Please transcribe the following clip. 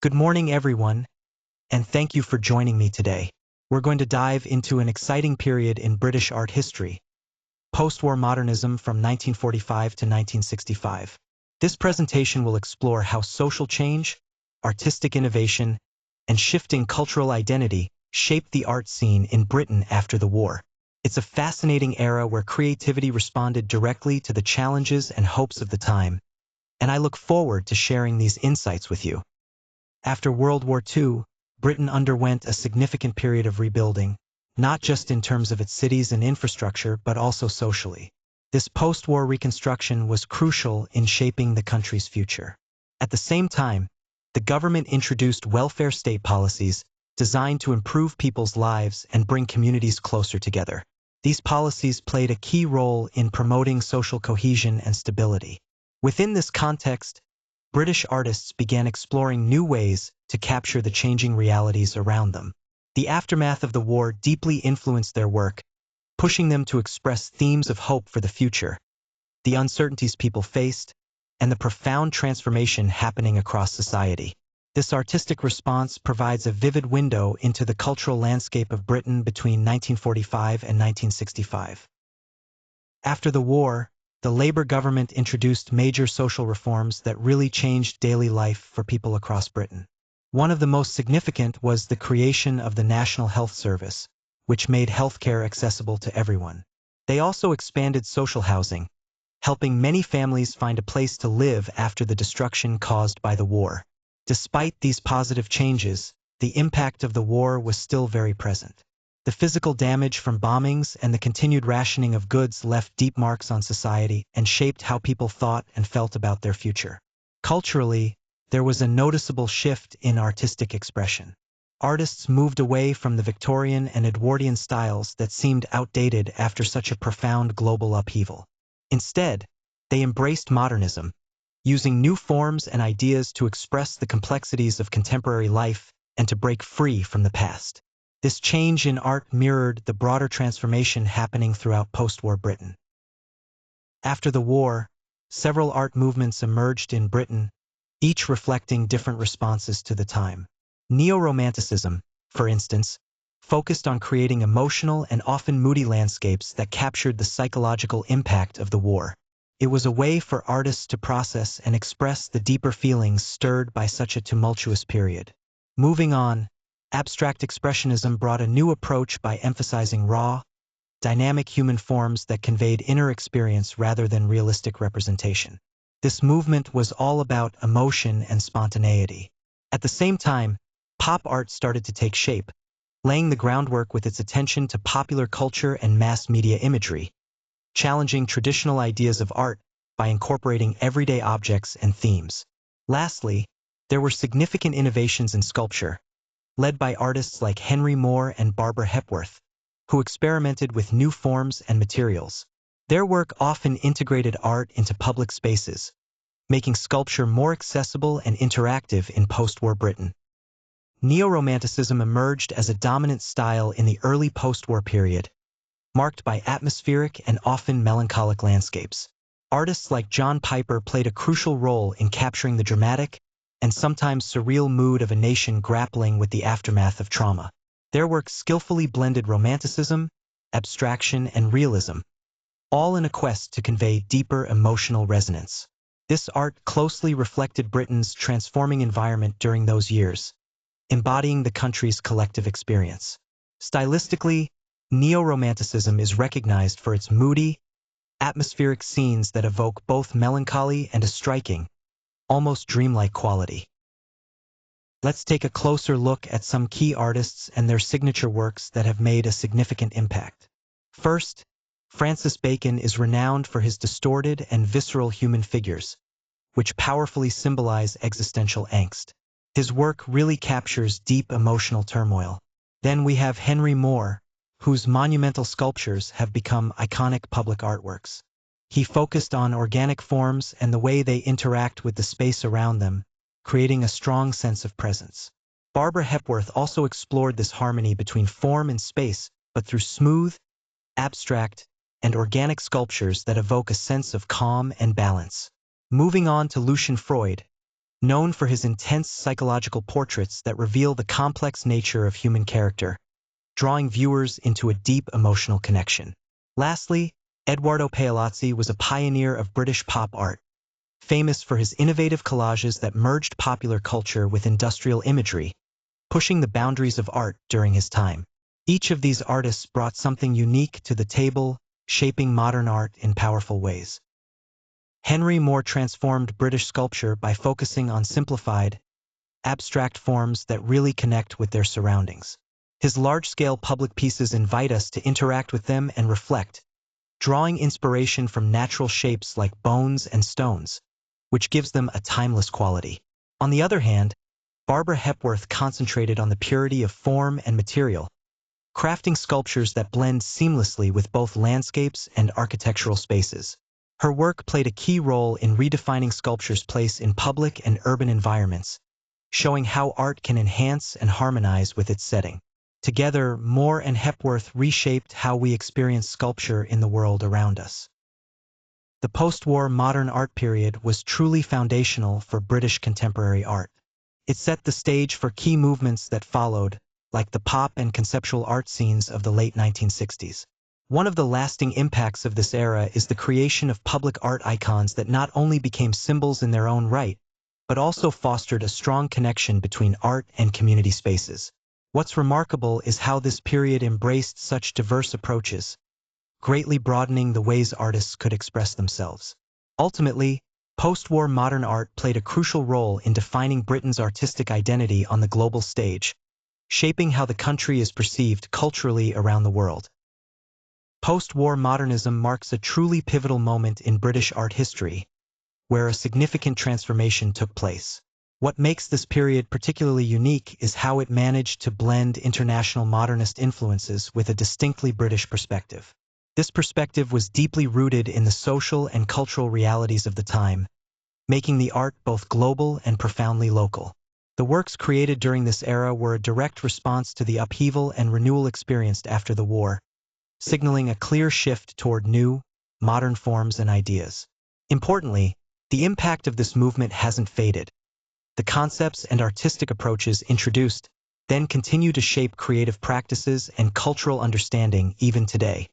Good morning, everyone, and thank you for joining me today. We're going to dive into an exciting period in British art history, post-war modernism from 1945 to 1965. This presentation will explore how social change, artistic innovation, and shifting cultural identity shaped the art scene in Britain after the war. It's a fascinating era where creativity responded directly to the challenges and hopes of the time, and I look forward to sharing these insights with you. After World War II, Britain underwent a significant period of rebuilding, not just in terms of its cities and infrastructure, but also socially. This post-war reconstruction was crucial in shaping the country's future. At the same time, the government introduced welfare state policies designed to improve people's lives and bring communities closer together. These policies played a key role in promoting social cohesion and stability. Within this context, British artists began exploring new ways to capture the changing realities around them. The aftermath of the war deeply influenced their work, pushing them to express themes of hope for the future, the uncertainties people faced, and the profound transformation happening across society. This artistic response provides a vivid window into the cultural landscape of Britain between 1945 and 1965. After the war, the Labour government introduced major social reforms that really changed daily life for people across Britain. One of the most significant was the creation of the National Health Service, which made healthcare accessible to everyone. They also expanded social housing, helping many families find a place to live after the destruction caused by the war. Despite these positive changes, the impact of the war was still very present. The physical damage from bombings and the continued rationing of goods left deep marks on society and shaped how people thought and felt about their future. Culturally, there was a noticeable shift in artistic expression. Artists moved away from the Victorian and Edwardian styles that seemed outdated after such a profound global upheaval. Instead, they embraced modernism, using new forms and ideas to express the complexities of contemporary life and to break free from the past. This change in art mirrored the broader transformation happening throughout post-war Britain. After the war, several art movements emerged in Britain, each reflecting different responses to the time. Neo-Romanticism, for instance, focused on creating emotional and often moody landscapes that captured the psychological impact of the war. It was a way for artists to process and express the deeper feelings stirred by such a tumultuous period. Moving on, Abstract Expressionism brought a new approach by emphasizing raw, dynamic human forms that conveyed inner experience rather than realistic representation. This movement was all about emotion and spontaneity. At the same time, pop art started to take shape, laying the groundwork with its attention to popular culture and mass media imagery, challenging traditional ideas of art by incorporating everyday objects and themes. Lastly, there were significant innovations in sculpture, led by artists like Henry Moore and Barbara Hepworth, who experimented with new forms and materials. Their work often integrated art into public spaces, making sculpture more accessible and interactive in post-war Britain. Neo-Romanticism emerged as a dominant style in the early post-war period, marked by atmospheric and often melancholic landscapes. Artists like John Piper played a crucial role in capturing the dramatic and sometimes surreal mood of a nation grappling with the aftermath of trauma. Their work skillfully blended romanticism, abstraction, and realism, all in a quest to convey deeper emotional resonance. This art closely reflected Britain's transforming environment during those years, embodying the country's collective experience. Stylistically, Neo-Romanticism is recognized for its moody, atmospheric scenes that evoke both melancholy and a striking, almost dreamlike quality. Let's take a closer look at some key artists and their signature works that have made a significant impact. First, Francis Bacon is renowned for his distorted and visceral human figures, which powerfully symbolize existential angst. His work really captures deep emotional turmoil. Then we have Henry Moore, whose monumental sculptures have become iconic public artworks. He focused on organic forms and the way they interact with the space around them, creating a strong sense of presence. Barbara Hepworth also explored this harmony between form and space, but through smooth, abstract, and organic sculptures that evoke a sense of calm and balance. Moving on to Lucian Freud, known for his intense psychological portraits that reveal the complex nature of human character, drawing viewers into a deep emotional connection. Lastly, Eduardo Paolozzi was a pioneer of British pop art, famous for his innovative collages that merged popular culture with industrial imagery, pushing the boundaries of art during his time. Each of these artists brought something unique to the table, shaping modern art in powerful ways. Henry Moore transformed British sculpture by focusing on simplified, abstract forms that really connect with their surroundings. His large-scale public pieces invite us to interact with them and reflect, drawing inspiration from natural shapes like bones and stones, which gives them a timeless quality. On the other hand, Barbara Hepworth concentrated on the purity of form and material, crafting sculptures that blend seamlessly with both landscapes and architectural spaces. Her work played a key role in redefining sculpture's place in public and urban environments, showing how art can enhance and harmonize with its setting. Together, Moore and Hepworth reshaped how we experience sculpture in the world around us. The post-war modern art period was truly foundational for British contemporary art. It set the stage for key movements that followed, like the pop and conceptual art scenes of the late 1960s. One of the lasting impacts of this era is the creation of public art icons that not only became symbols in their own right, but also fostered a strong connection between art and community spaces. What's remarkable is how this period embraced such diverse approaches, greatly broadening the ways artists could express themselves. Ultimately, post-war modern art played a crucial role in defining Britain's artistic identity on the global stage, shaping how the country is perceived culturally around the world. Post-war modernism marks a truly pivotal moment in British art history, where a significant transformation took place. What makes this period particularly unique is how it managed to blend international modernist influences with a distinctly British perspective. This perspective was deeply rooted in the social and cultural realities of the time, making the art both global and profoundly local. The works created during this era were a direct response to the upheaval and renewal experienced after the war, signaling a clear shift toward new, modern forms and ideas. Importantly, the impact of this movement hasn't faded. The concepts and artistic approaches introduced then continue to shape creative practices and cultural understanding even today.